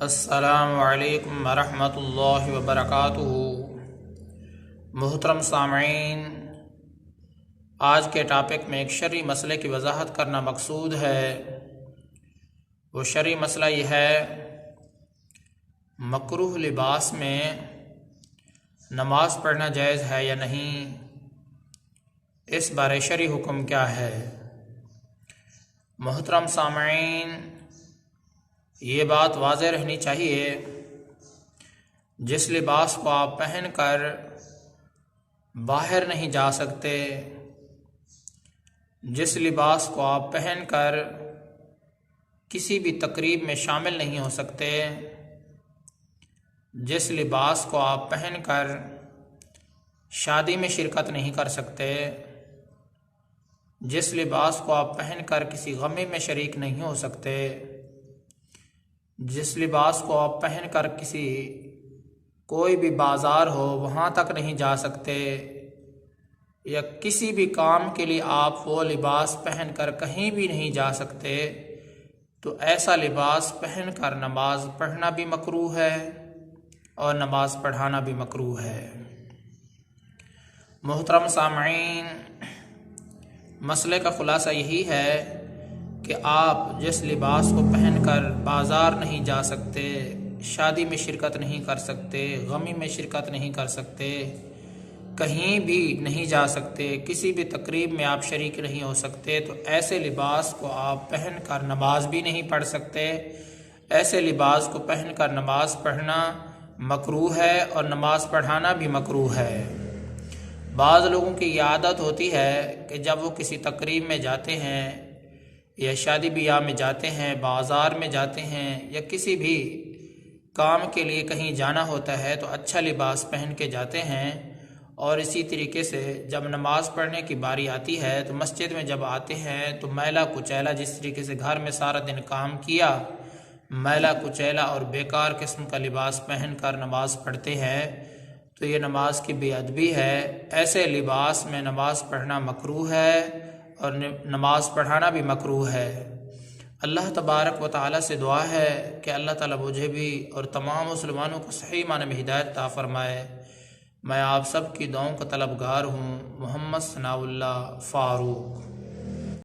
السلام علیکم ورحمۃ اللہ وبرکاتہ۔ محترم سامعین، آج کے ٹاپک میں ایک شرعی مسئلے کی وضاحت کرنا مقصود ہے۔ وہ شرعی مسئلہ یہ ہے، مکروہ لباس میں نماز پڑھنا جائز ہے یا نہیں، اس بارے شرعی حکم کیا ہے۔ محترم سامعین، یہ بات واضح رہنی چاہیے، جس لباس کو آپ پہن کر باہر نہیں جا سکتے، جس لباس کو آپ پہن کر کسی بھی تقریب میں شامل نہیں ہو سکتے، جس لباس کو آپ پہن کر شادی میں شرکت نہیں کر سکتے، جس لباس کو آپ پہن کر کسی غم میں شریک نہیں ہو سکتے، جس لباس کو آپ پہن کر کسی کوئی بھی بازار ہو وہاں تک نہیں جا سکتے، یا کسی بھی کام کے لیے آپ وہ لباس پہن کر کہیں بھی نہیں جا سکتے، تو ایسا لباس پہن کر نماز پڑھنا بھی مکروہ ہے اور نماز پڑھانا بھی مکروہ ہے۔ محترم سامعین، مسئلے کا خلاصہ یہی ہے کہ آپ جس لباس کو پہن کر بازار نہیں جا سکتے، شادی میں شرکت نہیں کر سکتے، غمی میں شرکت نہیں کر سکتے، کہیں بھی نہیں جا سکتے، کسی بھی تقریب میں آپ شریک نہیں ہو سکتے، تو ایسے لباس کو آپ پہن کر نماز بھی نہیں پڑھ سکتے۔ ایسے لباس کو پہن کر نماز پڑھنا مکروہ ہے اور نماز پڑھانا بھی مکروہ ہے۔ بعض لوگوں کی یہ عادت ہوتی ہے کہ جب وہ کسی تقریب میں جاتے ہیں یا شادی بیاہ میں جاتے ہیں، بازار میں جاتے ہیں، یا کسی بھی کام کے لیے کہیں جانا ہوتا ہے تو اچھا لباس پہن کے جاتے ہیں، اور اسی طریقے سے جب نماز پڑھنے کی باری آتی ہے تو مسجد میں جب آتے ہیں تو میلا کچیلا، جس طریقے سے گھر میں سارا دن کام کیا، میلا کچیلا اور بیکار قسم کا لباس پہن کر نماز پڑھتے ہیں، تو یہ نماز کی بے ادبی ہے۔ ایسے لباس میں نماز پڑھنا مکروہ ہے اور نماز پڑھانا بھی مکروہ ہے۔ اللہ تبارک و تعالی سے دعا ہے کہ اللہ تعالیٰ مجھے بھی اور تمام مسلمانوں کو صحیح معنی میں ہدایت عطا فرمائے۔ میں آپ سب کی دعاؤں کا طلبگار ہوں۔ محمد ثناء اللہ فاروق۔